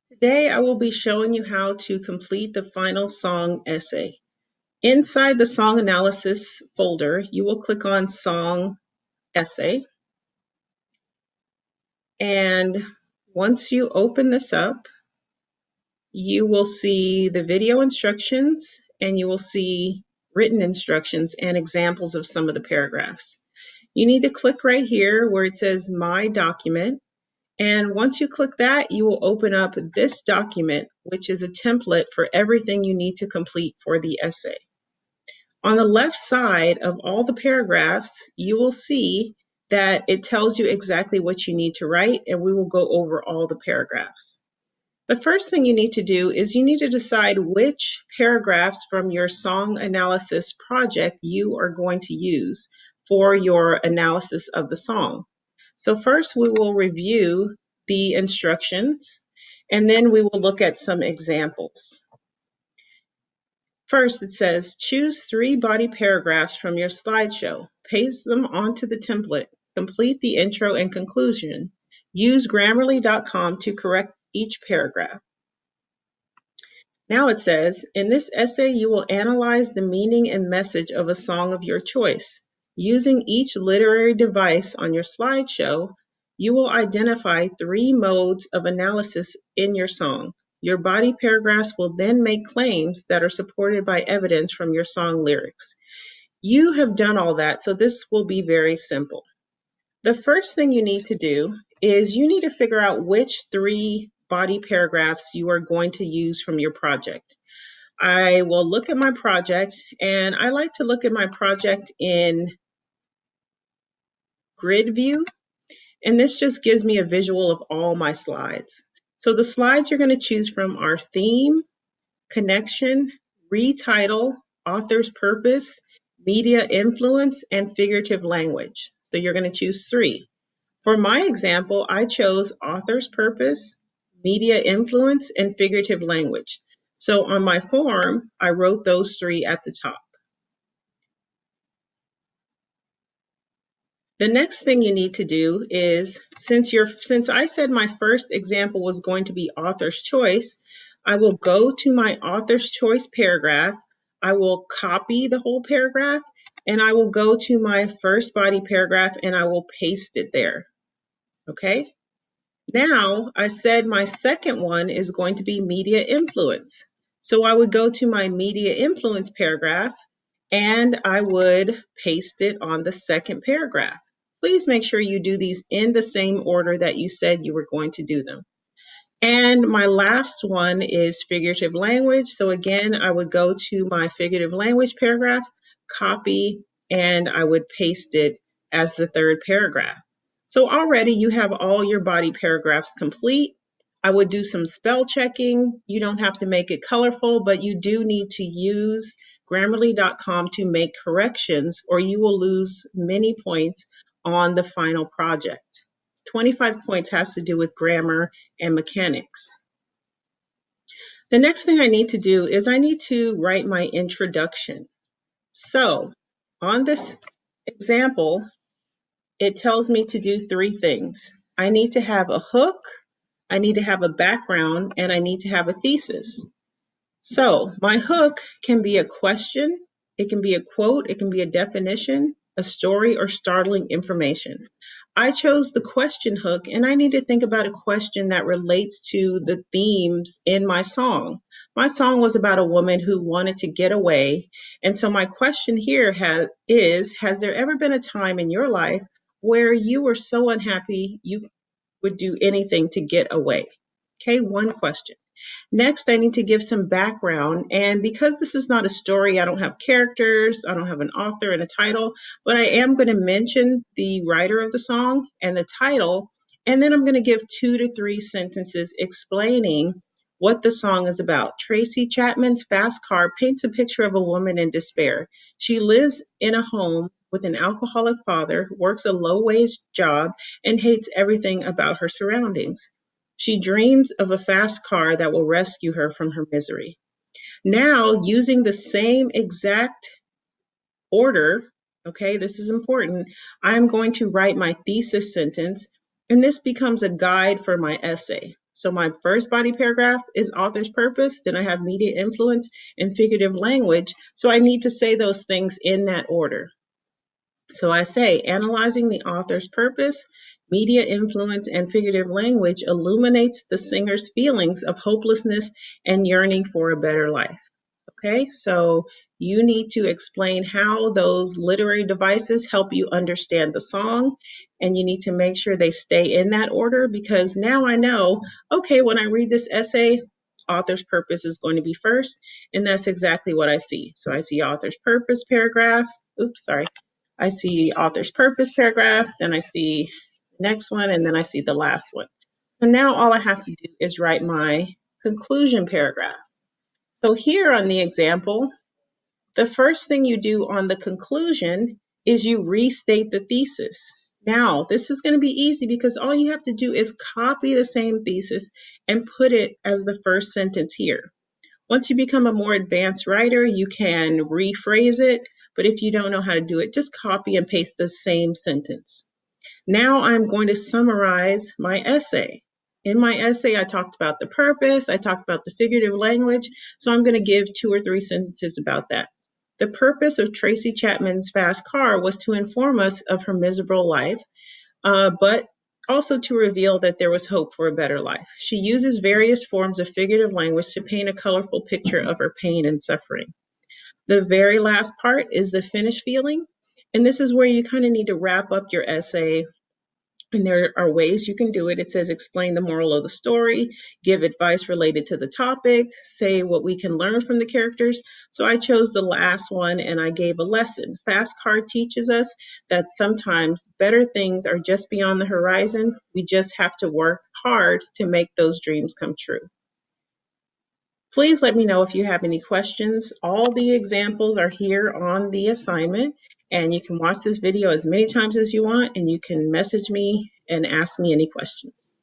Today, I will be showing you how to complete the final song essay. Inside the song analysis folder, you will click on Song Essay. And once you open this up, you will see the video instructions and you will see written instructions and examples of some of the paragraphs. You need to click right here where it says My Document. And once you click that, you will open up this document, which is a template for everything you need to complete for the essay. On the left side of all the paragraphs, you will see that it tells you exactly what you need to write, and we will go over all the paragraphs. The first thing you need to do is you need to decide which paragraphs from your song analysis project you are going to use for your analysis of the song. So first we will review the instructions and then we will look at some examples. First, it says, choose 3 body paragraphs from your slideshow. Paste them onto the template. Complete the intro and conclusion. Use Grammarly.com to correct each paragraph. Now it says, in this essay, you will analyze the meaning and message of a song of your choice. Using each literary device on your slideshow, you will identify 3 modes of analysis in your song. Your body paragraphs will then make claims that are supported by evidence from your song lyrics. You have done all that, so this will be very simple. The first thing you need to do is you need to figure out which 3 body paragraphs you are going to use from your project. I will look at my project, and I like to look at my project in grid view, and this just gives me a visual of all my slides. So the slides you're going to choose from are theme, connection, retitle, author's purpose, media influence, and figurative language. So you're going to choose 3. For my example, I chose author's purpose, media influence, and figurative language. So on my form, I wrote those 3 at the top. The next thing you need to do is, since I said my first example was going to be author's choice, I will go to my author's choice paragraph. I will copy the whole paragraph, and I will go to my first body paragraph and I will paste it there. Okay? Now, I said my second one is going to be media influence. So I would go to my media influence paragraph and I would paste it on the second paragraph. Please make sure you do these in the same order that you said you were going to do them. And my last one is figurative language. So again, I would go to my figurative language paragraph, copy, and I would paste it as the third paragraph. So already you have all your body paragraphs complete. I would do some spell checking. You don't have to make it colorful, but you do need to use Grammarly.com to make corrections or you will lose many points on the final project. 25 points has to do with grammar and mechanics. The next thing I need to do is I need to write my introduction. So on this example, it tells me to do 3 things. I need to have a hook, I need to have a background, and I need to have a thesis. So my hook can be a question, it can be a quote, it can be a definition, a story, or startling information. I chose the question hook, and I need to think about a question that relates to the themes in my song. My song was about a woman who wanted to get away. And so my question here has there ever been a time in your life where you were so unhappy you would do anything to get away? Okay, one question. Next, I need to give some background. And because this is not a story, I don't have characters, I don't have an author and a title, but I am going to mention the writer of the song and the title. And then I'm going to give 2 to 3 sentences explaining what the song is about. Tracy Chapman's fast car paints a picture of a woman in despair. She lives in a home with an alcoholic father, works a low-wage job, and hates everything about her surroundings. She dreams of a fast car that will rescue her from her misery. Now, using the same exact order, okay, this is important, I'm going to write my thesis sentence, and this becomes a guide for my essay. So my first body paragraph is author's purpose, then I have media influence and figurative language. So I need to say those things in that order. So I say, analyzing the author's purpose, media influence, and figurative language illuminates the singer's feelings of hopelessness and yearning for a better life. Okay, so you need to explain how those literary devices help you understand the song, and you need to make sure they stay in that order, because now I know, okay, when I read this essay, author's purpose is going to be first, and that's exactly what I see. So I see author's purpose paragraph. Oops, sorry. I see author's purpose paragraph, then I see next one, and then I see the last one. So now all I have to do is write my conclusion paragraph. So here on the example, the first thing you do on the conclusion is you restate the thesis. Now, this is going to be easy because all you have to do is copy the same thesis and put it as the first sentence here. Once you become a more advanced writer, you can rephrase it, but if you don't know how to do it, just copy and paste the same sentence. Now I'm going to summarize my essay. In my essay, I talked about the purpose, I talked about the figurative language, so I'm going to give 2 or 3 sentences about that. The purpose of Tracy Chapman's fast car was to inform us of her miserable life, but also to reveal that there was hope for a better life. She uses various forms of figurative language to paint a colorful picture of her pain and suffering. The very last part is the finished feeling, and this is where you kind of need to wrap up your essay. And there are ways you can do it. It says explain the moral of the story, give advice related to the topic, say what we can learn from the characters. So I chose the last one and I gave a lesson. Fast Car teaches us that sometimes better things are just beyond the horizon. We just have to work hard to make those dreams come true. Please let me know if you have any questions. All the examples are here on the assignment, and you can watch this video as many times as you want, and you can message me and ask me any questions.